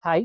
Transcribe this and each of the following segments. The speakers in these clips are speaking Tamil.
ஹாய்,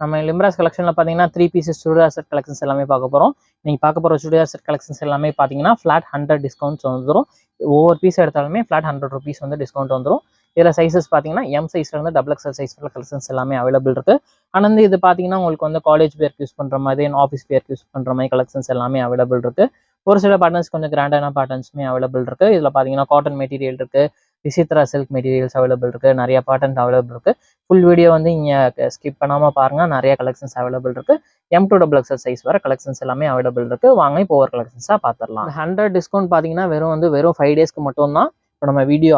நம்ம லிம்ராஸ் கலெக்ஷனில் பார்த்தீங்கன்னா 3 பீசஸ் சுடிதார் செட் கலெக்ஷன்ஸ் எல்லாமே பார்க்க போகிறோம். நீங்கள் பார்க்க போகிற சுடிதார் செட் கலெக்ஷன்ஸ் எல்லாமே பார்த்தீங்கன்னா ஃப்ளாட் 100 டிஸ்கவுண்ட்ஸ் வந்துடும். ஒவ்வொரு பீஸ் எடுத்தாலுமே ஃப்ளாட் 100 ருபீஸ் வந்து டிஸ்கவுண்ட் வந்துடும். இதில் சைஸஸ் பார்த்தீங்கன்னா எம் சைஸ்லேருந்து டபுள் எக்ஸல் சைஸ் கலெக்ஷன்ஸ் எல்லாமே அவைலபிள் இருக்குது. ஆனால் வந்து இது பார்த்தீங்கன்னா உங்களுக்கு வந்து காலேஜ் பேருக்கு யூஸ் பண்ணுற மாதிரி, ஆஃபீஸ் பேருக்கு யூஸ் பண்ணுற மாதிரி கலெக்ஷன்ஸ் எல்லாமே அவைலபிள் இருக்குது. ஒரு சில பேட்டர்ன்ஸ் கொஞ்சம் கிராண்டான பேட்டர்ன்ஸுமே அவைலபிள் இருக்குது. இதில் பார்த்தீங்கன்னா காட்டன் மெட்டீரியல் இருக்குது, விசித்ரா சில்க் மெட்டீரியல்ஸ் அவைலபிள் இருக்குது, நிறைய பேட்டர்ன் அவைலபிள் இருக்குது. ஃபுல் வீடியோ வந்து இங்கே ஸ்கிப் பண்ணாமல் பாருங்கள். நிறைய கலெக்ஷன்ஸ் அவைலபிள் இருக்குது. M2XL சைஸ் வர கலெக்ஷன்ஸ் எல்லாமே அவைலபிள் இருக்குது. வாங்க இப்போ ஒவ்வொரு கலெக்ஷன்ஸாக பார்த்துடலாம். 100 டிஸ்கவுண்ட் பார்த்தீங்கன்னா வெறும் 5 டேஸ்க்கு மட்டும்தான். இப்போ நம்ம வீடியோ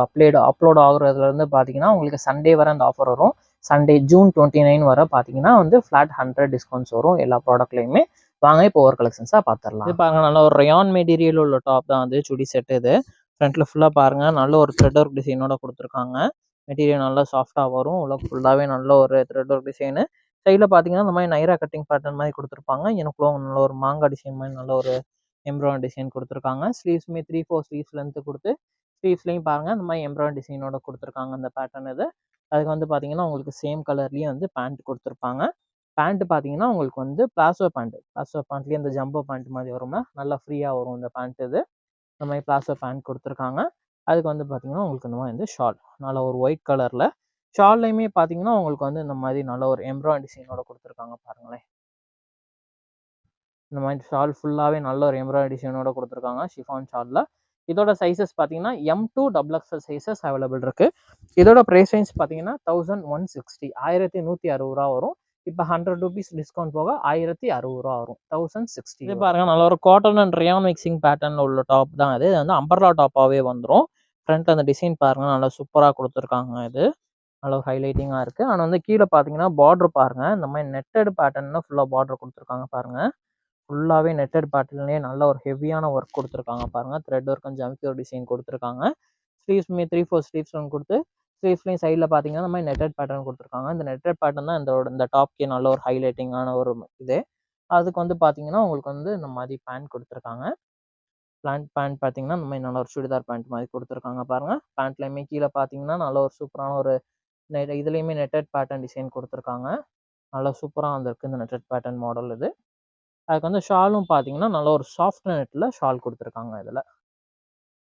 அப்லோட் ஆகுறதுலேருந்து பார்த்தீங்கன்னா உங்களுக்கு சண்டே வர அந்த ஆஃபர் வரும். சண்டே June 29 வர பார்த்தீங்கன்னா வந்து ஃப்ளாட் 100 டிஸ்கவுண்ட்ஸ் வரும் எல்லா ப்ராடக்ட்லையுமே. வாங்க இப்போ ஒவ்வொரு கலெக்ஷன்ஸாக பார்த்துடலாம். இது பாருங்க, நல்ல ஒரு ரயான் மெட்டீரியல் உள்ள டாப் தான் வந்து சுடி செட். இது ஃப்ரண்ட்டில் ஃபுல்லாக பாருங்கள், நல்ல ஒரு த்ரெட் ஒர்க் டிசைனோட கொடுத்துருக்காங்க. மெட்டீரியல் நல்லா சாஃப்டாக வரும். உள்ள ஃபுல்லாகவே நல்ல ஒரு த்ரெட் ஒர்க் டிசைனு. சைடில் பார்த்தீங்கன்னா இந்த மாதிரி நைரா கட்டிங் பேட்டர்ன் மாதிரி கொடுத்துருப்பாங்க. எனக்குள்ள நல்ல ஒரு மாங்காய் டிசைன் மாதிரி நல்ல ஒரு எம்ப்ராய்டரி டிசைன் கொடுத்துருக்காங்க. ஸ்லீவ்ஸுமே 3/4 ஸ்லீவ்ஸ் லென்த்து கொடுத்து ஸ்லீவ்ஸ்லையும் பாருங்கள் இந்த மாதிரி எம்ப்ராய்டரி டிசைனோட கொடுத்துருக்காங்க அந்த பேட்டர்ன். இது அதுக்கு வந்து பார்த்தீங்கன்னா உங்களுக்கு சேம் கலர்லேயே வந்து பேண்ட் கொடுத்துருப்பாங்க. பேண்ட்டு பார்த்தீங்கன்னா உங்களுக்கு வந்து பிளாசோ பேண்ட்லேயே இந்த ஜம்போ பேண்ட் மாதிரி வரும்னா நல்லா ஃப்ரீயாக வரும் இந்த பேண்ட். இது இந்த மாதிரி பிளாசோ பேண்ட் கொடுத்துருக்காங்க. அதுக்கு வந்து பார்த்தீங்கன்னா உங்களுக்கு இந்த மாதிரி வந்து ஷால் நல்ல ஒரு ஒயிட் கலரில். ஷால்லையுமே பார்த்தீங்கன்னா உங்களுக்கு வந்து இந்த மாதிரி நல்ல ஒரு எம்ப்ராய்டரி டிசைனோட கொடுத்துருக்காங்க பாருங்களேன். இந்த மாதிரி ஷால் ஃபுல்லாகவே நல்ல ஒரு எம்ப்ராய்டரி டிசைனோட கொடுத்துருக்காங்க ஷிஃபான் ஷாலில். இதோட சைஸஸ் பார்த்தீங்கன்னா M2XL சைஸஸ் அவைலபிள் இருக்குது. இதோட ப்ரைஸ் ரேஞ்ச் பார்த்தீங்கன்னா 1160 1160 வரும். இப்போ 100 ருபீஸ் டிஸ்கவுண்ட் போக 1060 வரும், 1060. இது பாருங்கள், நல்ல ஒரு காட்டன் அண்ட் ரயான் மிக்சிங் பேட்டர்னில் உள்ள டாப் தான் இது. இது வந்து அம்பர்லா டாப்பாகவே வந்துடும். ஃப்ரண்ட்டில் அந்த டிசைன் பாருங்கள், நல்லா சூப்பராக கொடுத்துருக்காங்க. இது நல்லா ஹைலைட்டிங்காக இருக்குது. ஆனால் வந்து கீழே பார்த்தீங்கன்னா பார்டர் பாருங்கள், இந்த மாதிரி நெட்டட் பேட்டர்னில் ஃபுல்லாக பார்டர் கொடுத்துருக்காங்க பாருங்கள். ஃபுல்லாகவே நெட்டட் பேட்டர்ன்லேயே நல்ல ஒரு ஹெவியான ஒர்க் கொடுத்துருக்காங்க பாருங்கள். த்ரெட் ஒர்க் அண்ட் ஜம்கி ஒரு டிசைன் கொடுத்துருக்காங்க. ஸ்லீவ்ஸுமே 3/4 ஸ்லீவ்ஸ் ஒன்று கொடுத்து ஸ்லீவ்ஸ்லேயும் சைடில் பார்த்தீங்கன்னா இந்த மாதிரி நெட்டட் பேட்டர்ன் கொடுத்துருக்காங்க. இந்த நெட்டட் பேட்டர்ன் தான் இந்த டாப்க்கே நல்ல ஒரு ஹைலைட்டிங்கான ஒரு இது. அதுக்கு வந்து பார்த்தீங்கன்னா உங்களுக்கு வந்து இந்த மாதிரி பேண்ட் கொடுத்துருக்காங்க. பேண்ட் பார்த்தீங்கன்னா இந்த மாதிரி நல்ல ஒரு சுடிதார் பேண்ட் மாதிரி கொடுத்துருக்காங்க பாருங்கள். பேண்ட்லேயுமே கீழே பார்த்தீங்கன்னா நல்ல ஒரு சூப்பரான ஒரு இதுலேயுமே நெட்டட் பேட்டர்ன் டிசைன் கொடுத்துருக்காங்க. நல்லா சூப்பராக வந்திருக்கு இந்த நெட்டட் பேட்டர்ன் மாடல். இது அதுக்கு வந்து ஷாலும் பார்த்தீங்கன்னா நல்ல ஒரு சாஃப்ட் நெட்டில் ஷால் கொடுத்துருக்காங்க. இதில்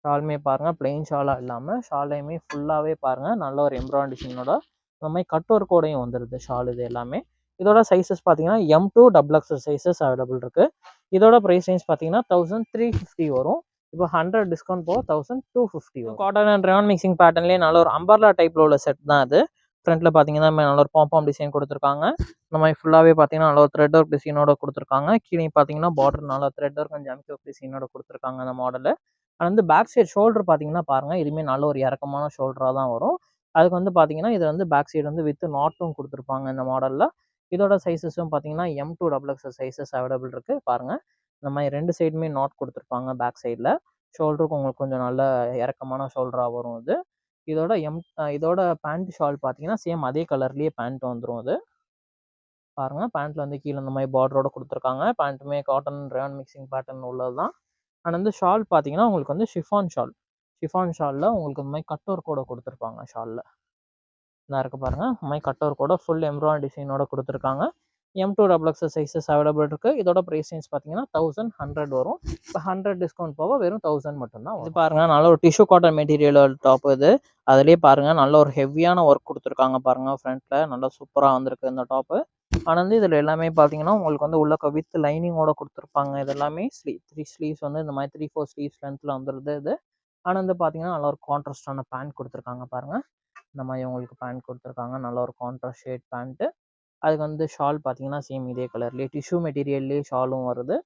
ஷாலுமே பாருங்கள், பிளெயின் ஷாலாக இல்லாமல் ஷாலையுமே ஃபுல்லாகவே பாருங்கள் நல்ல ஒரு எம்ப்ராய்டரி டிசைனோட இந்த மாதிரி கட் ஒர்க்கோடையும் வந்துடுது ஷால். இது எல்லாமே இதோட சைஸஸ் பார்த்தீங்கன்னா M2XL சைஸஸ் அவைலபிள் இருக்குது. இதோட ப்ரைஸ் ரேஞ்ச் பார்த்தீங்கன்னா 1350 வரும். இப்போ 100 டிஸ்கவுண்ட் போக 1250 வரும். காட்டன் அண்ட் ரயான் மிக்சிங் பேட்டர்ன்லேயே நல்ல ஒரு அம்பர்லா டைப்பில் உள்ள செட் தான் அது. ஃப்ரண்ட்டில் பார்த்தீங்கன்னா நல்ல ஒரு பாம்பாம் டிசைன் கொடுத்துருக்காங்க. இந்த மாதிரி ஃபுல்லாகவே பார்த்தீங்கன்னா நல்ல ஒரு த்ரெட் ஒர்க் டிசைனோட கொடுத்துருக்காங்க. கீழே பார்த்தீங்கன்னா பார்டர் நல்ல த்ரெட் ஒர்க் அண்ட் ஜம்கி ஒர்க் டிசைனோட கொடுத்துருக்காங்க அந்த மாடலு. அது வந்து பேக் சைடு ஷோல்டர் பார்த்தீங்கன்னா பாருங்கள், இதுவுமே நல்ல ஒரு இறக்கமான ஷோல்டராக தான் வரும். அதுக்கு வந்து பார்த்தீங்கன்னா இது வந்து பேக் சைடு வந்து வித் நாட்டும் கொடுத்துருப்பாங்க இந்த மாடலில். இதோட சைஸஸும் பார்த்தீங்கன்னா M2XL சைஸஸ் அவைலபிள் இருக்குது பாருங்கள். இந்த மாதிரி 2 சைடுமே நாட் கொடுத்துருப்பாங்க பேக் சைடில். ஷோல்டருக்கு உங்களுக்கு கொஞ்சம் நல்ல இறக்கமான ஷோல்டராக வரும் இது. இதோட பேண்ட் ஷால் பார்த்தீங்கன்னா சேம் அதே கலர்லேயே பேண்ட் வந்துடும். இது பாருங்கள், பேண்ட்டில் வந்து கீழே இந்த மாதிரி பார்டரோட கொடுத்துருக்காங்க. பேண்ட்டுமே காட்டன் ரயான் மிக்சிங் பேட்டர்ன் உள்ளது தான். ஆனால் வந்து ஷால் பார்த்தீங்கன்னா உங்களுக்கு வந்து ஷிஃபான் ஷாலில் உங்களுக்கு இந்த மாதிரி கட் ஒர்க்கோட கொடுத்துருப்பாங்க ஷாலில். இதாக இருக்குது பாருங்கள், இந்த மாதிரி கட் ஒர்க்கோட ஃபுல் எம்ப்ராய்டரி டிசைனோட கொடுத்துருக்காங்க. M2XL சைஸஸ் அவைலபிள் இருக்குது. இதோட ப்ரைஸ் ரேஞ்ச் பார்த்தீங்கன்னா 1100 வரும். இப்போ 100 டிஸ்கவுண்ட் போக வெறும் 1000 மட்டும்தான். இது பாருங்கள், நல்ல ஒரு டிஷ்யூ காட்டன் மெட்டீரியல் டாப். இது அதிலே பாருங்கள் நல்ல ஒரு ஹெவியான ஒர்க் கொடுத்துருக்காங்க பாருங்கள். ஃப்ரண்ட்டில் நல்லா சூப்பராக வந்திருக்கு இந்த டாப்பு. ஆனால் வந்து இதில் எல்லாமே பார்த்தீங்கன்னா உங்களுக்கு வந்து உள்ள வித் லைனிங்கோட கொடுத்துருப்பாங்க. இது எல்லாமே 3 ஸ்லீவ்ஸ் வந்து இந்த மாதிரி 3/4 ஸ்லீவ்ஸ் லென்த்தில் வந்துடுது. இது ஆனால் வந்து பார்த்தீங்கன்னா நல்ல ஒரு கான்ட்ராஸ்டான பேண்ட் கொடுத்துருக்காங்க பாருங்கள். இந்த மாதிரி உங்களுக்கு பேண்ட் கொடுத்துருக்காங்க, நல்ல ஒரு கான்ட்ராஸ்ட் ஷேட் பேண்ட்டு. அதுக்கு வந்து ஷால் பார்த்தீங்கன்னா சேம் இதே கலர்லேயே டிஷ்யூ மெட்டீரியல்லேயே ஷாலும் வருது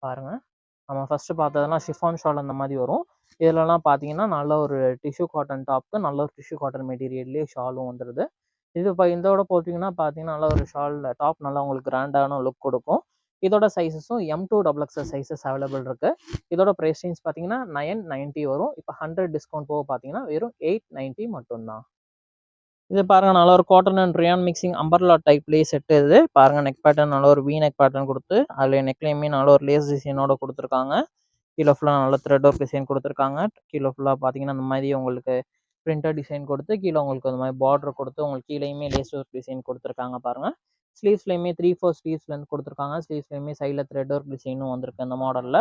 பாருங்கள். நம்ம ஃபஸ்ட்டு பார்த்ததெல்லாம் ஷிஃபான் ஷால் அந்த மாதிரி வரும். இதிலலாம் பார்த்தீங்கன்னா நல்ல ஒரு டிஷ்யூ காட்டன் டாப்க்கு நல்ல ஒரு டிஷ்யூ காட்டன் மெட்டீரியல்லேயே ஷாலும் வந்துடுது. இது இப்போ இதோட போட்டிங்கன்னா பார்த்தீங்கன்னா நல்ல ஒரு ஷால் டாப் நல்லா உங்களுக்கு கிராண்டான லுக் கொடுக்கும். இதோட சைஸஸும் M2XL சைஸஸ் அவைலபிள் இருக்குது. இதோட ப்ரைஸ் ரேஞ்ச் பார்த்தீங்கன்னா 990 வரும். இப்போ 100 டிஸ்கவுண்ட் போக பார்த்தீங்கன்னா வெறும் 890 மட்டும்தான். இது பாருங்கள், நல்ல ஒரு cotton and rayon mixing umbrella டைப்லேயே செட். இது பாருங்கள், நெக் பேட்டர்ன் நல்ல ஒரு நெக் பேட்டர்ன் கொடுத்து அதில் நெக்லையுமே நல்ல ஒரு லேஸ் டிசைனோட கொடுத்துருக்காங்க. கீழே ஃபுல்லாக நல்ல த்ரெட் ஒர்க் டிசைன் கொடுத்துருக்காங்க. கீழே ஃபுல்லாக பார்த்தீங்கன்னா இந்த மாதிரி உங்களுக்கு பிரிண்டர் டிசைன் கொடுத்து கீழே உங்களுக்கு அந்த மாதிரி பார்டர் கொடுத்து உங்களுக்கு கீழேயுமே லேஸ் ஒர்க் டிசைன் கொடுத்துருக்காங்க பாருங்கள். ஸ்லீவ்ஸ்லையுமே 3/4 ஸ்லீவ்ஸ்லேருந்து கொடுத்துருக்காங்க. ஸ்லீவ்ஸ்லையுமே சைடில் த்ரெட் ஒர்க் டிசைனும் வந்திருக்கு அந்த மாடலில்.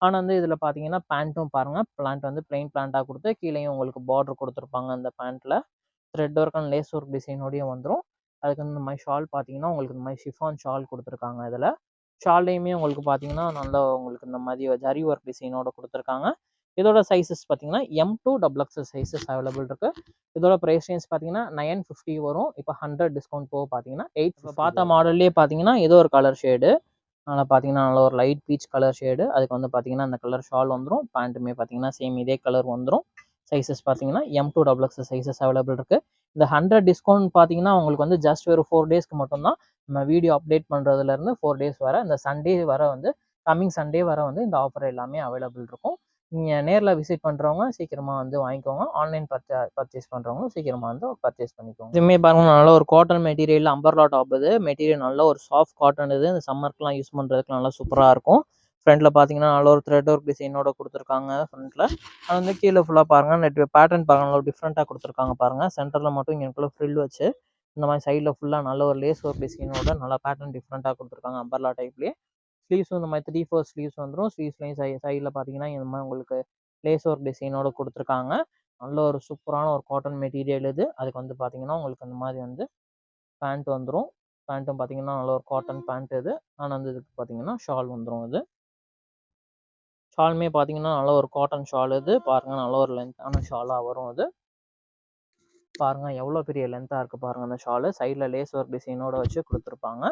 ஆனால் வந்து இதில் பார்த்தீங்கன்னா பேண்ட்டும் பாருங்கள், பேண்ட் வந்து பிளெயின் பேண்ட்டாக கொடுத்து கீழேயும் உங்களுக்கு பார்டர் கொடுத்துருப்பாங்க. அந்த பேண்ட்டில் thread work and lace work டிசைனோடையும் வந்துடும். அதுக்கு இந்த மாதிரி ஷால் பார்த்தீங்கன்னா உங்களுக்கு இந்த மாதிரி ஷிஃபான் ஷால் கொடுத்துருக்காங்க. இதில் ஷால்லையுமே உங்களுக்கு பார்த்தீங்கன்னா நல்லா உங்களுக்கு இந்த மாதிரி ஜரி ஒர்க் டிசைனோட கொடுத்துருக்காங்க. இதோட சைஸஸ் பார்த்தீங்கன்னா M2 XXL சைஸஸ் அவைலபிள் இருக்குது. இதோட ப்ரைஸ் ரேஞ்ச் பார்த்தீங்கன்னா 950 வரும். இப்போ 100 டிஸ்கவுண்ட் போக பார்த்தீங்கன்னா 8. இப்போ பார்த்த மாடல்லே பார்த்தீங்கன்னா ஏதோ ஒரு கலர் ஷேடு, அதனால் பார்த்தீங்கன்னா நல்ல ஒரு லைட் பீச் கலர் ஷேடு. அதுக்கு வந்து பார்த்தீங்கன்னா அந்த கலர் ஷால் வந்துடும். பேண்ட்டுமே பார்த்தீங்கன்னா சேம் இதே கலர் வந்துடும். சைஸஸ் பார்த்தீங்கன்னா M2 XXL சைஸஸ் அவைலபிள் இருக்குது. இந்த 100 டிஸ்கவுண்ட் பார்த்தீங்கன்னா உங்களுக்கு வந்து ஜஸ்ட் ஒரு 4 டேஸ்க்கு மட்டும்தான். நம்ம வீடியோ அப்டேட் பண்ணுறதுலேருந்து 4 டேஸ் வர இந்த சண்டே வர வந்து கம்மிங் சண்டே வர வந்து இந்த ஆஃபர் எல்லாமே அவைலபிள் இருக்கும். நீங்கள் நேரில் விசிட் பண்ணுறவங்க சீக்கிரமாக வந்து வாங்கிக்கோங்க. ஆன்லைன் பர்ச்சேஸ் பண்ணுறவங்களும் சீக்கிரமாக வந்து பர்ச்சேஸ் பண்ணிக்கோங்க. இதுவுமே பாருங்கள் நல்ல ஒரு காட்டன் மெட்டீரியல் அம்பர்லா டாப். இது மெட்டீரியல் நல்ல ஒரு சாஃப்ட் காட்டன். இது இந்த சம்மருக்குலாம் யூஸ் பண்ணுறதுக்கு நல்லா சூப்பராக இருக்கும். ஃப்ரண்ட்டில் பார்த்தீங்கன்னா நல்ல ஒரு த்ரெட் ஒர்க் டிசைனோட கொடுத்துருக்காங்க ஃப்ரண்ட்டில். அது வந்து கீழே ஃபுல்லாக பாருங்கள் நெட் பேட்டர்ன் பாருங்கள் நல்லா டிஃப்ரெண்ட்டாக கொடுத்துருக்காங்க பாருங்கள். சென்டரில் மட்டும் இங்கேக்குள்ளே ஃப்ரில் வச்சு இந்த மாதிரி சைடில் ஃபுல்லாக நல்ல ஒரு லேஸ் ஒர்க் டிசைனோட நல்லா பேட்டர்ன் டிஃப்ரெண்ட்டாக கொடுத்துருக்காங்க அம்பர்லா டைப்லேயே. ஸ்லீவ்ஸும் இந்த மாதிரி 3/4 ஸ்லீவ்ஸ் வந்துடும். ஸ்லீவ்ஸ்லையும் சைடில் பார்த்தீங்கன்னா இந்த மாதிரி உங்களுக்கு லேஸ் ஒர்க் டிசைனோட கொடுத்துருக்காங்க. நல்ல ஒரு சூப்பரான ஒரு காட்டன் மெட்டீரியல் இது. அதுக்கு வந்து பார்த்தீங்கன்னா உங்களுக்கு அந்த மாதிரி வந்து பேண்ட் வந்துடும். பேண்ட்டும் பார்த்தீங்கன்னா நல்ல ஒரு காட்டன் பேண்ட் இது. ஆனால் வந்து இதுக்கு பார்த்தீங்கன்னா ஷால் வந்துடும். இது ஷாலுமே பார்த்தீங்கன்னா நல்ல ஒரு காட்டன் ஷால். இது பாருங்கள் நல்ல ஒரு லென்த்தான ஷாலாக வரும். இது பாருங்கள் எவ்வளோ பெரிய லென்த்தாக இருக்குது பாருங்கள். அந்த ஷாலு சைடில் லேஸ் ஒர்க் டிசைனோட வச்சு கொடுத்துருப்பாங்க.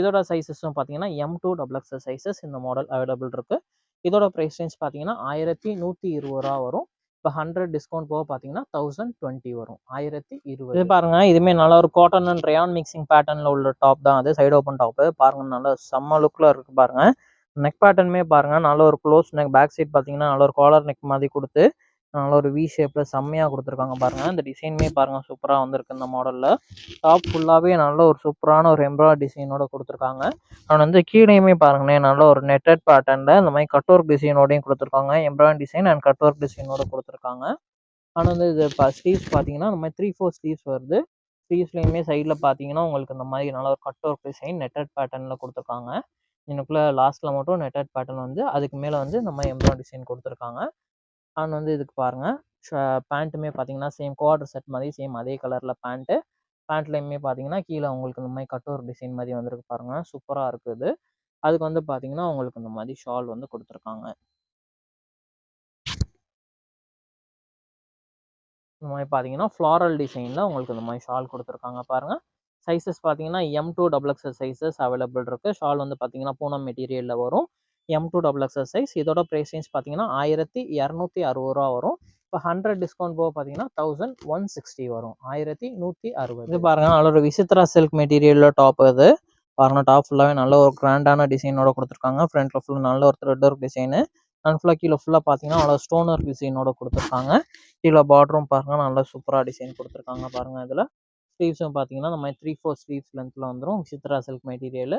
இதோட சைஸஸும் பார்த்தீங்கன்னா M2 XXL சைஸஸ் இந்த மாடல் அவைலபிள் இருக்குது. இதோட ப்ரைஸ் ரேஞ்ச் பார்த்தீங்கன்னா 1120 வரும். இப்போ 100 டிஸ்கவுண்ட் போக பார்த்தீங்கன்னா 1020 வரும். 1020. இது பாருங்கள் இதுவுமே நல்ல ஒரு காட்டன் அண்ட் ரயான் மிக்சிங் பேட்டர்னில் உள்ள டாப் தான். அது சைடு ஓப்பன் டாப்பு பாருங்கள் நல்லா செம்ம லுக்கில் இருக்குது பாருங்கள். நெக் பேட்டர்னுமே பாருங்கள் நல்ல ஒரு க்ளோஸ் நெக். பேக் சைட் பார்த்தீங்கன்னா நல்ல ஒரு காலர் நெக் மாதிரி கொடுத்து நல்ல ஒரு வி ஷேப்பில் செம்மையாக கொடுத்துருக்காங்க பாருங்கள். இந்த டிசைனுமே பாருங்கள் சூப்பராக வந்திருக்கு இந்த மாடலில். டாப் ஃபுல்லாகவே நல்ல ஒரு சூப்பரான ஒரு எம்ப்ராய்டரி டிசைனோட கொடுத்துருக்காங்க. அவன் வந்து கீழேயுமே பாருங்களேன் நல்ல ஒரு நெட்டட் பேட்டர்னில் இந்த மாதிரி கட் ஒர்க் டிசைனோடையும் கொடுத்துருக்காங்க. Embroidery design and cut work டிசைனோட கொடுத்துருக்காங்க. ஆனால் வந்து இது ஸ்லீவ்ஸ் பார்த்தீங்கன்னா இந்த மாதிரி 3/4 ஸ்லீவ்ஸ் வருது. ஸ்லீவ்ஸ்லையுமே சைடில் பார்த்தீங்கன்னா உங்களுக்கு இந்த மாதிரி நல்ல ஒரு கட் ஒர்க் டிசைன் நெட்டட் பேட்டர்னில் கொடுத்துருக்காங்க. எனக்குள்ளே லாஸ்ட்டில் மட்டும் நெட்டட் பேட்டர்ன் வந்து அதுக்கு மேலே வந்து இந்த மாதிரி எம்ப்ராய்டரி டிசைன் கொடுத்துருக்காங்க. அண்ட் வந்து இதுக்கு பாருங்கள் பேண்ட்டுமே பார்த்தீங்கன்னா சேம் குவார்டர் செட் மாதிரி சேம் அதே கலரில் பேண்ட்டு. பேண்ட்லையுமே பார்த்தீங்கன்னா கீழே உங்களுக்கு இந்த மாதிரி கட் ஒர்க் டிசைன் மாதிரி வந்துருக்கு பாருங்கள். சூப்பராக இருக்குது. அதுக்கு வந்து பார்த்தீங்கன்னா உங்களுக்கு இந்த மாதிரி ஷால் வந்து கொடுத்துருக்காங்க. இந்த மாதிரி பார்த்தீங்கன்னா ஃப்ளாரல் டிசைனில் உங்களுக்கு இந்த மாதிரி ஷால் கொடுத்துருக்காங்க பாருங்கள். சைஸஸ் பார்த்தீங்கன்னா M2 XXL சைஸஸ் அவைலபிள் இருக்குது. ஷால் வந்து பார்த்தீங்கன்னா பூனம் மெட்டீரியலில் வரும். M2 XXL size. இதோட ப்ரைஸ் ரேஞ்ச் பார்த்தீங்கன்னா 1260 வரும். இப்போ 100 டிஸ்கவுண்ட் போக பார்த்தீங்கன்னா 1160 வரும். 1160. இது பாருங்கள் நல்ல ஒரு விசித்ரா சில்க் மெட்டீரியலில் டாப். இது பாருங்கள் டாப் ஃபுல்லாகவே நல்ல ஒரு கிராண்டான டிசைனோட கொடுத்துருக்காங்க. ஃப்ரண்ட்டில் ஃபுல்லாக நல்ல ஒரு த்ரெட் ஒர்க் டிசைனு. அண்ட் ஃபுல்லாக கீழே ஃபுல்லாக பார்த்தீங்கன்னா நல்ல ஸ்டோன் ஒர்க் டிசைனோட கொடுத்துருக்காங்க. கீழே பார்டரும் பாருங்கள் நல்லா சூப்பராக டிசைன் கொடுத்துருக்காங்க பாருங்கள். இதில் ஸ்லீவ்ஸும் பார்த்தீங்கன்னா இந்த மாதிரி 3/4 ஸ்லீவ்ஸ் லென்த்தில் வந்துடும். விசித்ரா சில்க் மெட்டீரியல்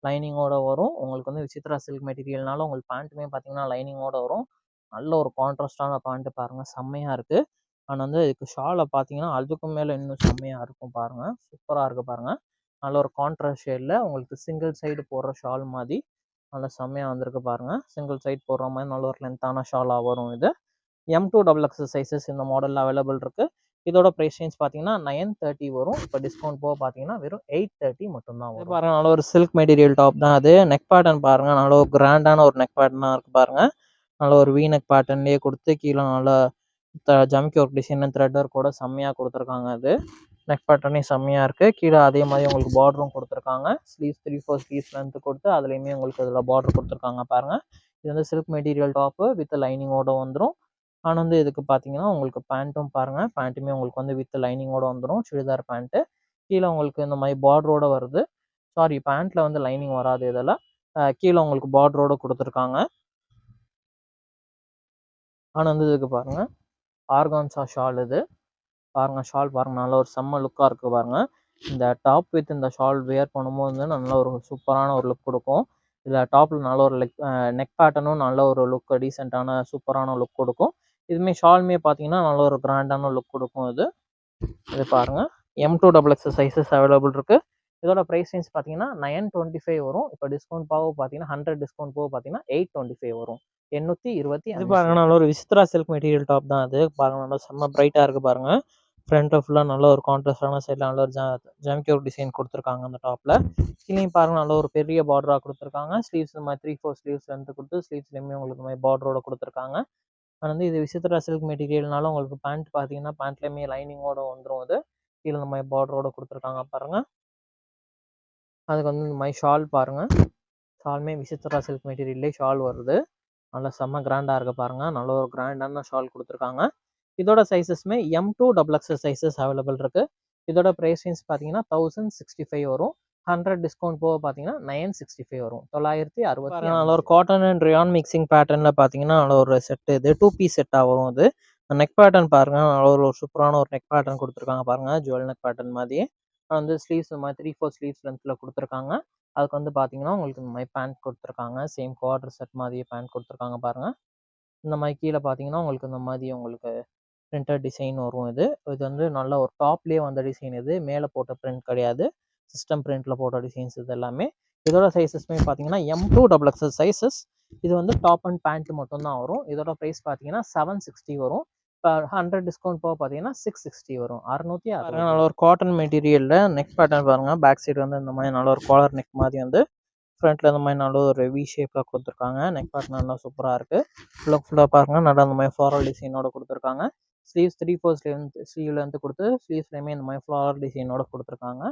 லைனிங்கோட வரும். உங்களுக்கு வந்து விசித்ரா சில்க் மெட்டீரியல்னால உங்களுக்கு பேண்ட்டுமே பார்த்தீங்கன்னா லைனிங்கோட வரும். நல்ல ஒரு கான்ட்ராஸ்டான பேண்ட்டு பாருங்கள் செம்மையாக இருக்குது. அண்ட் வந்து இதுக்கு ஷாலை பார்த்தீங்கன்னா அதுக்கும் மேலே இன்னும் செம்மையாக இருக்கும் பாருங்கள். சூப்பராக இருக்குது பாருங்கள். நல்ல ஒரு கான்ட்ராஸ்ட் ஷேடில் உங்களுக்கு சிங்கிள் சைடு போடுற ஷால் மாதிரி நல்லா செம்மையாக வந்திருக்கு பாருங்கள். சிங்கிள் சைடு போடுற மாதிரி நல்ல ஒரு லென்த்தான ஷாலாக வரும். இது M2 XXL சைஸஸ் இந்த மாடலில் அவைலபிள் இருக்குது. இதோட ப்ரைஸ் ரேஞ்ச் பார்த்தீங்கன்னா 930 வரும். இப்போ டிஸ்கவுண்ட் போக பார்த்தீங்கன்னா வெறும் 830 மட்டும்தான் வரும். பாருங்கள் நல்ல ஒரு சில்க் மெட்டீரியல் டாப் தான். அது நெக் பேட்டர்ன் பாருங்கள் நல்ல ஒரு கிராண்டான ஒரு நெக் பேட்டர்னாக இருக்குது பாருங்கள். நல்ல ஒரு வி நெக் பேட்டர்ன்லேயே கொடுத்து கீழே நல்லா ஜமிக்கி ஒர்க் டிசைன் த்ரெட் ஒர்க் கூட செம்மையாக கொடுத்துருக்காங்க. அது நெக் பேட்டர்னே செம்மையாக இருக்குது. கீழே அதே மாதிரி உங்களுக்கு பார்டரும் கொடுத்துருக்காங்க. ஸ்லீவ்ஸ் 3/4 ஸ்லீவ்ஸ் லென்த்து கொடுத்து அதுலேயுமே உங்களுக்கு இதில் பார்டர் கொடுத்துருக்காங்க பாருங்கள். இது வந்து சில்க் மெட்டீரியல் டாப்பு வித் லைனிங்கோட வந்துடும். ஆனால் வந்து இதுக்கு பார்த்தீங்கன்னா உங்களுக்கு பேண்ட்டும் பாருங்கள். பேண்ட்டுமே உங்களுக்கு வந்து வித் லைனிங்கோட வந்துடும். சுடிதார் பேண்ட்டு கீழே உங்களுக்கு இந்த மாதிரி பார்டரோட வருது. சாரி பேண்ட்டில் வந்து லைனிங் வராது. இதில் கீழே உங்களுக்கு பார்டரோட கொடுத்துருக்காங்க. ஆனால் வந்து இதுக்கு பாருங்கள் ஆர்கான்சா ஷால். இது பாருங்கள் ஷால் பாருங்கள் நல்ல ஒரு செம்ம லுக்காக இருக்குது பாருங்கள். இந்த டாப் வித் இந்த ஷால் வேர் பண்ணும்போது வந்து நல்ல ஒரு சூப்பரான ஒரு லுக் கொடுக்கும். இதில் டாப்பில் நல்ல ஒரு நெக் பேட்டர்னும் நல்ல ஒரு லுக் டீசெண்டான சூப்பரான லுக் கொடுக்கும். இதுவுமே ஷாலுமே பார்த்தீங்கன்னா நல்ல ஒரு கிராண்டான லுக் கொடுக்கும் இது பாருங்கள் M2XX சைஸஸ் அவைலபிள் இருக்குது. இதோட ப்ரைஸ் ரேஞ்ச் பார்த்தீங்கன்னா 925 வரும். இப்போ டிஸ்கவுண்ட் போக பார்த்தீங்கன்னா 100 டிஸ்கவுண்ட் போக பார்த்தீங்கன்னா 825 வரும். 825. இது பாருங்க நல்ல ஒரு விசித்ரா சில்க் மெட்டீரியல் டாப் தான் அது. பாருங்க நல்லா செம்ம பிரைட்டாக இருக்குது பாருங்க. ஃப்ரண்ட்டில் ஃபுல்லாக நல்ல ஒரு கான்ட்ராஸ்டான சைடில் நல்ல ஒரு ஜம்கியூர் டிசைன் கொடுத்துருக்காங்க அந்த டாப்பில். கீழேயும் பாருங்க நல்ல ஒரு பெரிய பார்டராக கொடுத்துருக்காங்க. ஸ்லீவ்ஸ் இந்த மாதிரி 3/4 ஸ்லீவ்ஸ் வந்து கொடுத்து ஸ்லீவ்ஸ்லேயுமே உங்களுக்கு இந்த மாதிரி பார்டரோட கொடுத்துருக்காங்க. வந்து இது விசித்ரா சில்க் மெட்டீரியல்னால உங்களுக்கு பேண்ட் பார்த்தீங்கன்னா பேண்ட்லேயுமே லைனிங்கோட வந்துடும். கீழே இந்த மாதிரி பார்டரோட கொடுத்துருக்காங்க பாருங்க. அதுக்கு வந்து இந்த மாதிரி ஷால் பாருங்க. ஷாலுமே விசித்ரா சில்க் மெட்டீரியல்லே ஷால் வருது. நல்லா செம்ம கிராண்டாக இருக்க பாருங்க. நல்ல ஒரு கிராண்டான ஷால் கொடுத்துருக்காங்க. இதோட சைஸஸ்மே M2XX சைஸஸ் அவைலபிள் இருக்கு. இதோட ப்ரைஸ் ரேஞ்ச் பார்த்தீங்கன்னா 1065 வரும். 100 டிஸ்கவுண்ட் போக பார்த்தீங்கன்னா 965 வரும். 960. நல்ல ஒரு காட்டன் அண்ட் ரயான் மிக்சிங் பேட்டர்னில் பார்த்தீங்கன்னா நல்ல ஒரு செட்டு இது 2 பீஸ் செட்டாக வரும். நெக் பேட்டர்ன் பாருங்க நல்ல ஒரு சூப்பரான ஒரு நெக் பேட்டர்ன் கொடுத்துருக்காங்க பாருங்க. ஜுவல் நெக் பேட்டர்ன் மாதிரியே வந்து ஸ்லீவ்ஸ் இந்த மாதிரி 3/4 ஸ்லீவ்ஸ் லென்த்தில் கொடுத்துருக்காங்க. அதுக்கு வந்து பார்த்தீங்கன்னா உங்களுக்கு இந்த மாதிரி பேண்ட் கொடுத்துருக்காங்க. சேம் குவார்டர் செட் மாதிரியே பேண்ட் கொடுத்துருக்காங்க பாருங்க. இந்த மாதிரி கீழே பார்த்தீங்கன்னா உங்களுக்கு இந்த மாதிரி உங்களுக்கு பிரிண்டட் டிசைன் வரும். இது வந்து நல்ல ஒரு டாப்லேயே வந்த டிசைன். மேலே போட்ட பிரிண்ட் கிடையாது. சிஸ்டம் பிரிண்ட்டில் போட்ட டிசைன்ஸ் இது எல்லாமே. இதோட சைஸஸ்மே பார்த்தீங்கன்னா M2XX சைஸஸ். இது வந்து டாப் அண்ட் பேண்ட் மட்டும் தான் வரும். இதோட ப்ரைஸ் பார்த்தீங்கன்னா 760 வரும். இப்போ 100 டிஸ்கவுண்ட் போக பார்த்தீங்கன்னா 660 வரும். 660. நல்ல ஒரு காட்டன் மெட்டீரியலில் நெக் பேட்டர்ன் பாருங்கள். பேக் சைடு வந்து இந்த மாதிரி நல்ல ஒரு காலர் நெக் மாதிரி வந்து ஃப்ரண்ட்டில் இந்த மாதிரி நல்ல ஒரு வி ஷேப்பில் கொடுத்துருக்காங்க. நெக் பேட்டர்ன் நல்லா சூப்பராக இருக்குது. ஃபுல்லாக பாருங்கள் நல்லா இந்த மாதிரி ஃப்ளாரல் டிசைனோட கொடுத்துருக்காங்க. ஸ்லீவ்ஸ் 3/4 ஸ்லீவ்ல வந்து கொடுத்து ஸ்லீவ்ஸ்லேயுமே இந்த மாதிரி ஃப்ளாரல் டிசைனோட கொடுத்துருக்காங்க.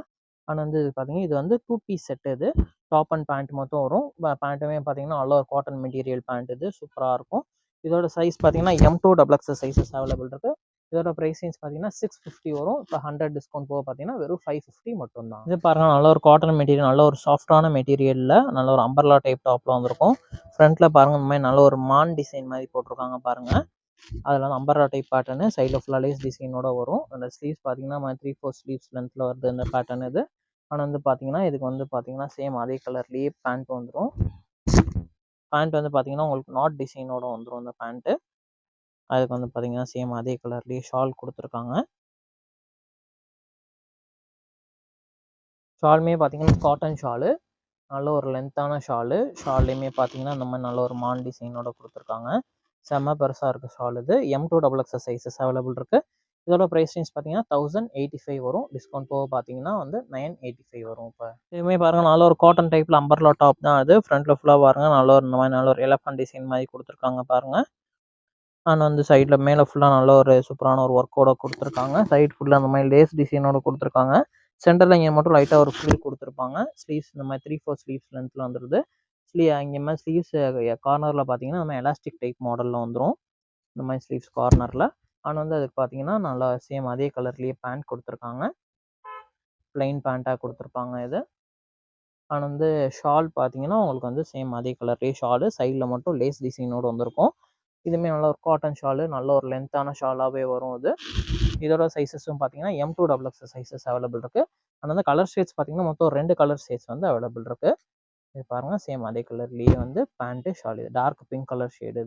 ஆனால் வந்து இது பார்த்தீங்கன்னா இது வந்து 2 piece set. Top and pant மட்டும் வரும். பேண்ட்டுமே பார்த்தீங்கன்னா நல்ல ஒரு காட்டன் மெட்டீரியல் பேண்ட். சூப்பராக இருக்கும். இதோட சைஸ் பார்த்தீங்கன்னா M2XX சைஸஸ் அவைலபிள் இருக்குது. இதோட ப்ரைஸ் ரேஞ்ச் பார்த்தீங்கன்னா 650 வரும். இப்போ 100 டிஸ்கவுண்ட் போக பார்த்தீங்கன்னா வெறும் 550 மட்டும் தான். இது பாருங்க நல்ல ஒரு காட்டன் மெட்டீரியல் நல்ல ஒரு சாஃப்டான மெட்டீரியலில் நல்ல ஒரு அம்பர்லா டைப் டாப்பில் வந்திருக்கும். ஃப்ரண்ட்டில் பாருங்க இந்த மாதிரி நல்ல ஒரு மான் டிசைன் மாதிரி போட்டிருக்காங்க பாருங்க. அதில் வந்து அம்பர்லா டைப் பேட்டர்னு சைடில் ஃபுல்லாக லேஸ் டிசைனோட வரும். அந்த ஸ்லீவ்ஸ் பார்த்தீங்கன்னா 3/4 ஸ்லீவ்ஸ் லென்த்தில் வருது இந்த பேட்டர்ன் ஆனால் வந்து பார்த்தீங்கன்னா இதுக்கு வந்து பார்த்தீங்கன்னா சேம் அதே கலர்லேயே பேண்ட் வந்துடும். பேண்ட் வந்து பார்த்தீங்கன்னா உங்களுக்கு நாட் டிசைனோட வந்துடும் இந்த பேண்ட்டு. அதுக்கு வந்து பார்த்தீங்கன்னா சேம் அதே கலர்லேயே ஷால் கொடுத்துருக்காங்க. ஷாலுமே பார்த்தீங்கன்னா காட்டன் ஷாலு. நல்ல ஒரு லென்த்தான ஷால்லையுமே பார்த்தீங்கன்னா இந்த மாதிரி நல்ல ஒரு மான் டிசைனோட கொடுத்துருக்காங்க. செம்ம பெருசாக இருக்குது ஷால். M2XX சைஸஸ் அவைலபிள் இருக்குது. இதோட ப்ரைஸ் ரேஞ்ச் பார்த்தீங்கன்னா 1085 வரும். டிஸ்கவுண்ட் போக பார்த்தீங்கன்னா வந்து 985 வரும். இப்போ இதுவுமே பாருங்கள் நல்ல ஒரு காட்டன் டைப்பில் அம்பர்லா டாப் தான் ஃப்ரண்ட்டில் ஃபுல்லாக பாருங்கள் நல்ல ஒரு இந்த மாதிரி நல்ல ஒரு எலஃபண்ட் டிசைன் மாதிரி கொடுத்துருக்காங்க பாருங்கள். அண்ட் வந்து சைடில் மேலே ஃபுல்லாக நல்ல ஒரு சூப்பரான ஒரு ஒர்க்கோட கொடுத்துருக்காங்க. சைட் ஃபுல்லாக அந்த மாதிரி லேஸ் டிசைனோட கொடுத்துருக்காங்க. சென்டரில் இங்கே மட்டும் லைட்டாக ஒரு ஃப்ரில் கொடுத்துருப்பாங்க. ஸ்லீவ்ஸ் இந்த மாதிரி 3/4 ஸ்லீவ்ஸ் லென்த்தில் வந்துடுது. இங்கே மாதிரி ஸ்லீவ்ஸ் கார்னரில் பார்த்தீங்கன்னா நம்ம எலாஸ்டிக் டைப் மாடலில் வந்துடும். இந்த மாதிரி ஸ்லீவ்ஸ் கார்னரில் அண்ட் வந்து அதுக்கு பார்த்தீங்கன்னா நல்லா சேம் அதே கலர்லேயே பேண்ட் கொடுத்துருக்காங்க. ப்ளைன் பேண்ட்டாக கொடுத்துருப்பாங்க அண்ட் வந்து ஷால் பார்த்தீங்கன்னா உங்களுக்கு வந்து சேம் அதே கலர்லேயே ஷாலு. சைடில் மட்டும் லேஸ் டிசைனோடு வந்திருக்கும். இதுவுமே நல்ல ஒரு காட்டன் ஷாலு. நல்ல ஒரு லென்த்தான ஷாலாகவே வரும். இதோட சைஸஸும் பார்த்தீங்கன்னா M2XX சைஸஸ் அவைலபிள் இருக்குது. அண்ட் வந்து கலர் ஷேட்ஸ் பார்த்தீங்கன்னா மொத்தம் 2 கலர் ஷேட்ஸ் வந்து அவைலபிள் இருக்குது. இது பாருங்கள் சேம் அதே கலர்லேயே வந்து pant shawl. Dark pink colour shade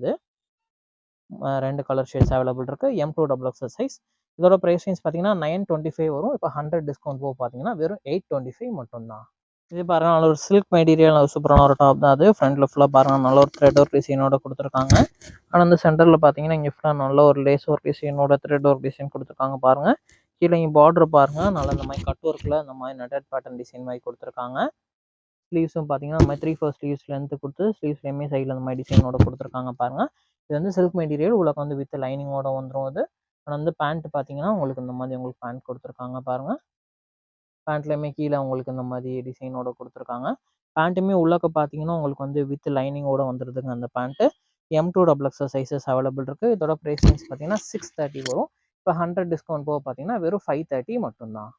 2 colour shades available இருக்குது. M2XX size. இதோட ப்ரைஸ் ரேஞ்ச் பார்த்தீங்கன்னா 925 வரும். இப்போ 100 டிஸ்கவுண்ட் போக பார்த்தீங்கன்னா வெறும் 825 மட்டும்தான். இது பாருங்கள் நல்ல ஒரு சில்க் மெட்டீரியல் சூப்பரான ஒரு டாப் தான் ஃப்ரண்ட்டில் ஃபுல்லாக பாருங்கள் நல்ல ஒரு த்ரெட் ஒர்க் டிசைனோட கொடுத்துருக்காங்க. ஆனால் அந்த சென்டரில் பார்த்தீங்கன்னா இங்கே ஃபுல்லாக நல்ல ஒரு லேஸ் ஒர்க் டிசைனோட த்ரெட் ஒர்க் டிசைன் கொடுத்துருக்காங்க பாருங்கள். கீழே இங்கே பார்டர் பாருங்கள் நல்லா இந்த மாதிரி கட் ஒர்க்கில் இந்த மாதிரி நெட்டட் பேட்டர்ன் டிசைன் மாதிரி கொடுத்துருக்காங்க. ஸ்லீவ்ஸும் பார்த்தீங்கன்னா இந்த மாதிரி 3/4 ஸ்லீவ்ஸ் லென்த்து கொடுத்து ஸ்லீவ்ஸ்லேயுமே சைடில் இந்த மாதிரி டிசைனோட கொடுத்துருக்காங்க பாருங்கள். இது வந்து சில்க் மெட்டீரியல் உங்களுக்கு வந்து வித் லைனிங்கோட வந்துடும். ஆனால் வந்து பேண்ட் பார்த்தீங்கன்னா உங்களுக்கு இந்த மாதிரி உங்களுக்கு பேண்ட் கொடுத்துருக்காங்க பாருங்கள். பேண்ட்லேயுமே கீழே உங்களுக்கு இந்த மாதிரி டிசைனோட கொடுத்துருக்காங்க. பேண்ட்டுமே உள்ளக்க பார்த்தீங்கன்னா உங்களுக்கு வந்து வித் லைனிங்கோட வந்துடுதுங்க அந்த பேண்ட்டு. M2XX சைஸஸ் அவைலபிள் இருக்குது. இதோட ப்ரைஸ் ரேஞ்ச் பார்த்தீங்கன்னா 630 வரும். இப்போ 100 டிஸ்கவுண்ட் போக பார்த்தீங்கன்னா வெறும் 530 மட்டும்தான்.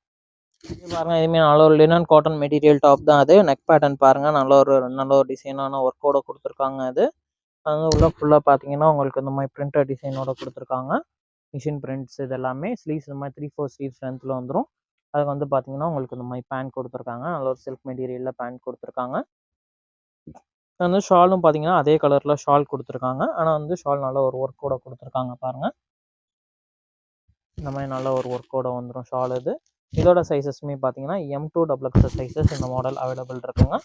இது பாருங்கள் இதுவுமே நல்ல ஒரு லினன் காட்டன் மெட்டீரியல் டாப் தான் நெக் பேட்டர்ன் பாருங்கள் நல்ல ஒரு டிசைனான ஒர்க்கோட கொடுத்துருக்காங்க. அது உள்ள ஃபுல்லாக பார்த்தீங்கன்னா உங்களுக்கு இந்த மாதிரி பிரிண்டட் டிசைனோட கொடுத்துருக்காங்க. மிஷின் பிரிண்ட்ஸ் இது எல்லாமே ஸ்லீவ்ஸ் இந்த மாதிரி 3/4 ஸ்லீவ்ஸ் லென்த்தில் வந்துடும். அதுக்கு வந்து பார்த்தீங்கன்னா உங்களுக்கு இந்த மாதிரி பேண்ட் கொடுத்துருக்காங்க. நல்ல ஒரு சில்க் மெட்டீரியலில் பேண்ட் கொடுத்துருக்காங்க. வந்து ஷாலும் பார்த்தீங்கன்னா அதே கலரில் ஷால் கொடுத்துருக்காங்க. ஆனால் வந்து ஷால் நல்ல ஒரு ஒர்க்கோட கொடுத்துருக்காங்க பாருங்கள். இந்த மாதிரி நல்ல ஒரு ஒர்க்கோட வந்துடும் ஷால் இது. இதோட சைஸஸ்மே பார்த்தீங்கன்னா M2 XXL சைஸஸ் இந்த மாடல் அவைலபிள் இருக்குங்க.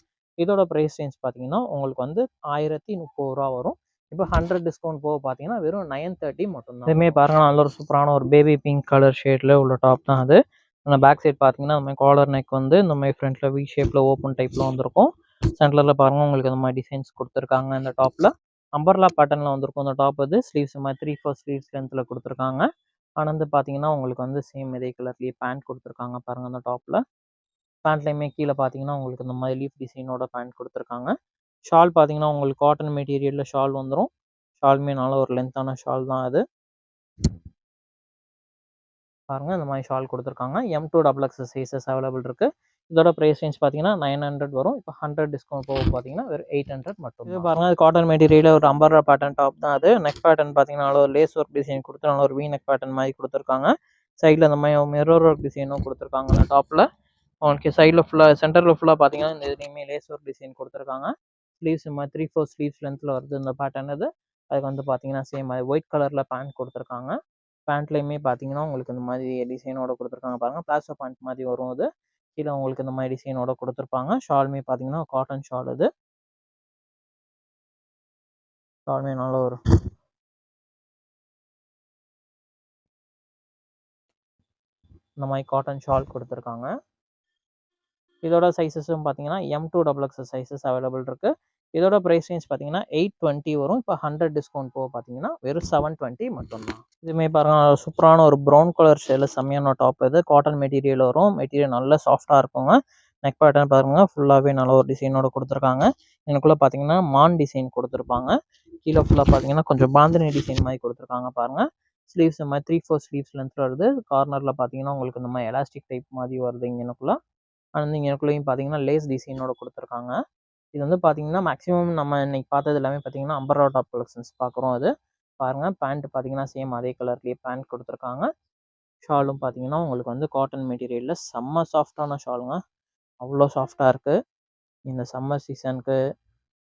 இதோட ப்ரைஸ் ரேஞ்ச் பார்த்தீங்கன்னா உங்களுக்கு வந்து 1030 வரும். இப்போ 100 டிஸ்கவுண்ட் போக பார்த்தீங்கன்னா வெறும் 930 மட்டும்தான். இதுவுமே பாருங்கள் நல்ல ஒரு சூப்பரான ஒரு பேபி பிங்க் கலர் ஷேடில் உள்ள டாப் தான் அது. அந்த பேக் சைட் பார்த்தீங்கன்னா இந்த மாதிரி காலர் நெக் வந்து இந்த மாதிரி ஃப்ரண்ட்டில் வி ஷேப்பில் ஓப்பன் டைப்பில் வந்திருக்கும். சென்டரில் பாருங்கள் உங்களுக்கு இந்த மாதிரி டிசைன்ஸ் கொடுத்துருக்காங்க. இந்த டாப்பில் அம்பர்லா பேட்டர்னில் வந்திருக்கும் இந்த டாப் இது. ஸ்லீவ்ஸ் மாதிரி 3/4 ஸ்லீவ்ஸ் லென்த்தில் கொடுத்துருக்காங்க. ஆனால் வந்து பார்த்தீங்கன்னா உங்களுக்கு வந்து சேம் இதே கலர்லேயே பேண்ட் கொடுத்துருக்காங்க பாருங்கள். அந்த டாப்பில் பேண்ட்லேயுமே கீழே பார்த்தீங்கன்னா உங்களுக்கு இந்த மாதிரி லீஃப் டிசைனோட பேண்ட் கொடுத்துருக்காங்க. ஷால் பார்த்தீங்கன்னா உங்களுக்கு காட்டன் மெட்டீரியலில் ஷால் வந்துடும். ஷாலுமே நல்ல ஒரு லென்த்தான ஷால் தான் அது. பாருங்கள் இந்த மாதிரி ஷால் கொடுத்துருக்காங்க. M2 XXL சைஸஸ் அவைலபிள் இருக்குது. இதோட ப்ரைஸ் ரேஞ்ச் பார்த்தீங்கன்னா 900 வரும். இப்போ 100 டிஸ்கவுண்ட் போக பார்த்தீங்கன்னா வெறும் 800 மட்டும். இது பாருங்கள் அது காட்டன் மெட்டீரியலில் ஒரு அம்பர்லா பேட்டர்ன் டாப் தான் அது. நெக் பேட்டர்ன் பார்த்தீங்கன்னா நல்ல ஒரு லேஸ் ஒர்க் டிசைன் கொடுத்து நல்ல ஒரு வி நெக் பேட்டர்ன் மாதிரி கொடுத்துருக்காங்க. சைடில் இந்த மாதிரி மிரர் ஒர்க் டிசைனும் கொடுத்துருக்காங்க. அந்த டாப்பில் உங்களுக்கு சைடில் ஃபுல்லாக சென்டரில் ஃபுல்லாக பார்த்தீங்கன்னா இந்த இதுலேயுமே லேஸ் ஒர்க் டிசைன் கொடுத்துருக்காங்க. ஸ்லீவ்ஸ் இந்த மாதிரி 3/4 ஸ்லீவ்ஸ் லென்த்தில் வருது இந்த பேட்டர்ன் இது. அதுக்கு வந்து பார்த்தீங்கன்னா சேம் அது ஒயிட் கலரில் பேண்ட் கொடுத்துருக்காங்க. பேண்ட்லேயுமே பார்த்தீங்கன்னா உங்களுக்கு இந்த மாதிரி டிசைனோட கொடுத்துருக்காங்க பாருங்கள். பிளாசோ பேண்ட் மாதிரி வரும் அது. கீழே உங்களுக்கு இந்த மாதிரி டிசைனோட கொடுத்துருப்பாங்க. ஷாலுமே பார்த்தீங்கன்னா காட்டன் ஷால் இது. ஷாலுமே நல்ல ஒரு இந்த மாதிரி காட்டன் ஷால் கொடுத்துருக்காங்க. இதோட சைஸஸும் பார்த்தீங்கன்னா M2 XXL சைஸஸ் அவைலபிள் இருக்குது. இதோட ப்ரைஸ் ரேஞ்ச் பார்த்தீங்கன்னா 820 வரும். இப்போ 100 டிஸ்கவுண்ட் போக பார்த்தீங்கன்னா வெறும் 720 மட்டும்தான். இதுவுமே பாருங்கள் சூப்பரான ஒரு ப்ரௌன் கலர் ஷேடில் செம்மையான டாப் இது. காட்டன் மெட்டீரியல் வரும். மெட்டீரியல் நல்லா சாஃப்டாக இருக்குங்க. நெக் பேட்டர்ன் பாருங்கள் ஃபுல்லாகவே நல்ல ஒரு டிசைனோட கொடுத்துருக்காங்க. எனக்குள்ளே பார்த்தீங்கன்னா மான் டிசைன் கொடுத்துருப்பாங்க. கீழே ஃபுல்லாக பார்த்தீங்கன்னா கொஞ்சம் பாந்தினி டிசைன் மாதிரி கொடுத்துருக்காங்க பாருங்கள். ஸ்லீவ்ஸ் இந்த மாதிரி 3/4 ஸ்லீவ்ஸ் லென்த்தில் வருது. கார்னரில் பார்த்தீங்கன்னா உங்களுக்கு இந்த மாதிரி எலாஸ்டிக் டைப் மாதிரி வருது இங்கனக்குள்ளே. அண்ட் இங்கனக்குள்ளேயும் பார்த்தீங்கன்னா லேஸ் டிசைனோட கொடுத்துருக்காங்க. இது வந்து பார்த்தீங்கன்னா மேக்ஸிமம் நம்ம இன்னைக்கு பார்த்தது எல்லாமே பார்த்தீங்கன்னா அம்பர்லா டாப் கலெக்ஷன்ஸ் பார்க்குறோம். அது பாருங்கள் பேண்ட் பார்த்தீங்கன்னா சேம் அதே கலர்லேயே பேண்ட் கொடுத்துருக்காங்க. ஷாலும் பார்த்தீங்கன்னா உங்களுக்கு வந்து காட்டன் மெட்டீரியலில் செம்ம சாஃப்டான ஷாலுங்க. அவ்வளோ சாஃப்டாக இருக்குது. இந்த சம்மர் சீசனுக்கு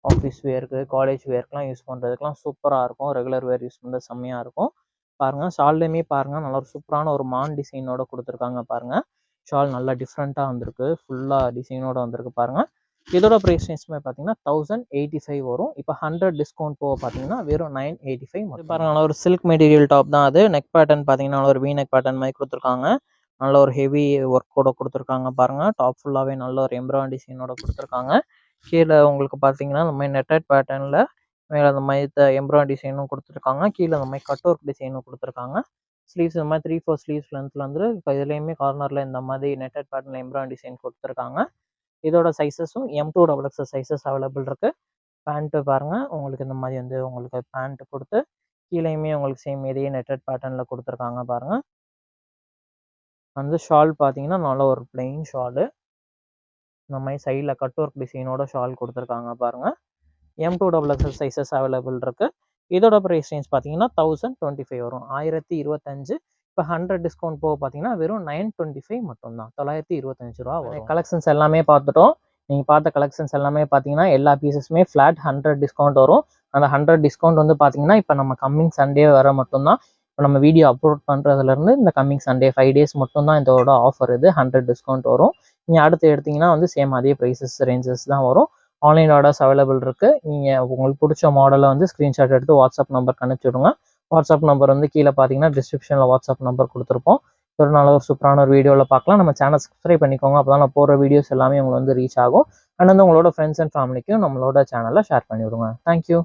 ஆஃபீஸ் வேருக்கு காலேஜ் வேர்க்கெலாம் யூஸ் பண்ணுறதுக்குலாம் சூப்பராக இருக்கும். ரெகுலர் வேர் யூஸ் பண்ணுறது செம்மையாக இருக்கும். பாருங்கள் ஷால்லையுமே பாருங்கள் நல்ல ஒரு சூப்பரான ஒரு மான் டிசைனோட கொடுத்துருக்காங்க பாருங்கள். ஷால் நல்லா டிஃப்ரெண்ட்டாக வந்திருக்கு. ஃபுல்லாக டிசைனோட வந்திருக்கு பாருங்கள். இதோட ப்ரைஸ் ரேஞ்சுமே பார்த்தீங்கன்னா 1085 வரும். இப்போ 100 டிஸ்கவுண்ட் போக பார்த்தீங்கன்னா வெறும் 985 மட்டும். பாருங்கள் நல்ல ஒரு சில்க் மெட்டீரியல் டாப் தான் அது. நெக் பேட்டர்ன் பார்த்தீங்கன்னா நல்ல ஒரு வி நெக் பேட்டர்ன் மாதிரி கொடுத்துருக்காங்க. நல்ல ஒரு ஹெவி ஒர்க்கோட கொடுத்துருக்காங்க பாருங்கள். டாப் ஃபுல்லாகவே நல்ல ஒரு எம்ப்ராய்டரி டிசைனோட கொடுத்துருக்காங்க. கீழே உங்களுக்கு பார்த்தீங்கன்னா இந்த மாதிரி நெட்டட் பேட்டர்னில் மேலே அந்த மாதிரி எம்ப்ராய்டரி டிசைனும் கொடுத்துருக்காங்க. கீழே அந்த மாதிரி கட் ஒர்க் டிசைனும் கொடுத்துருக்காங்க. ஸ்லீவ்ஸ் இந்த மாதிரி 3/4 ஸ்லீவ்ஸ் லென்த்தில் வந்து இப்போ இதுலேயுமே கார்னரில் இந்த மாதிரி நெட்டட் பேட்டர்னில் எம்ப்ராய்டரி டிசைன் கொடுத்துருக்காங்க. இதோட சைஸஸும் M2 XXL சைஸஸ் அவைலபிள் இருக்குது. பேண்ட்டு பாருங்கள் உங்களுக்கு இந்த மாதிரி வந்து உங்களுக்கு பேண்ட் கொடுத்து கீழேயுமே உங்களுக்கு சேம் இதே நெட்டட் பேட்டர்னில் கொடுத்துருக்காங்க பாருங்கள். அந்த ஷால் பார்த்தீங்கன்னா நல்ல ஒரு பிளெயின் ஷாலு. இந்த மாதிரி சைடில் கட் ஒர்க் டிசைனோட ஷால் கொடுத்துருக்காங்க பாருங்கள். M2 XXL சைஸஸ் அவைலபிள் இருக்குது. இதோட ப்ரைஸ் ரேஞ்ச் பார்த்தீங்கன்னா 1025 வரும். 1025. இப்போ 100 டிஸ்கவுண்ட் போக பார்த்தீங்கன்னா வெறும் 925 மட்டும்தான். 925 ரூபா வரும். கலெக்ஷன்ஸ் எல்லாமே பார்த்துட்டோம். நீங்கள் பார்த்த கலெக்ஷன்ஸ் எல்லாமே பார்த்தீங்கன்னா எல்லா பீசஸுமே ஃப்ளாட் 100 டிஸ்கவுண்ட் வரும். அந்த 100 டிஸ்கவுண்ட் வந்து பார்த்தீங்கன்னா இப்போ நம்ம கம்மிங் சண்டே வர மட்டும்தான். இப்போ நம்ம வீடியோ அப்லோட் பண்ணுறதுலேருந்து இந்த கம்மிங் சண்டே 5 டேஸ் மட்டும்தான் இதோட ஆஃபர் இது. 100 டிஸ்கவுண்ட் வரும். நீங்கள் அடுத்து எடுத்திங்கன்னா வந்து சேம் அதே ப்ரைஸஸ் ரேஞ்சஸ் தான் வரும். ஆன்லைன் ஆர்டர்ஸ் அவைலபிள் இருக்குது. நீங்கள் உங்களுக்கு பிடிச்ச மாடலை வந்து ஸ்க்ரீன்ஷாட் எடுத்து வாட்ஸ்அப் நம்பருக்கு அனுப்பிச்சி விடுங்க. வாட்ஸ்அப் நம்பர் வந்து கீழே பார்த்தீங்கன்னா டிஸ்கிரிப்ஷனில் வாட்ஸ்அப் நம்பர் கொடுத்துருப்போம். ஒரு நல்ல ஒரு சூப்பரான ஒரு வீடியோவில் பார்க்கலாம். நம்ம சேனல் சப்ஸ்கிரைப் பண்ணிக்கோங்க. அப்போ தான் நான் போடுற வீடியோஸ் எல்லாமே உங்களுக்கு வந்து ரீச் ஆகும். அண்ட் வந்து உங்களோட ஃப்ரெண்ட்ஸ் அண்ட் ஃபேமிலிக்கும் நம்மளோட சேனலில் ஷேர் பண்ணி விடுங்க. தேங்க்யூ.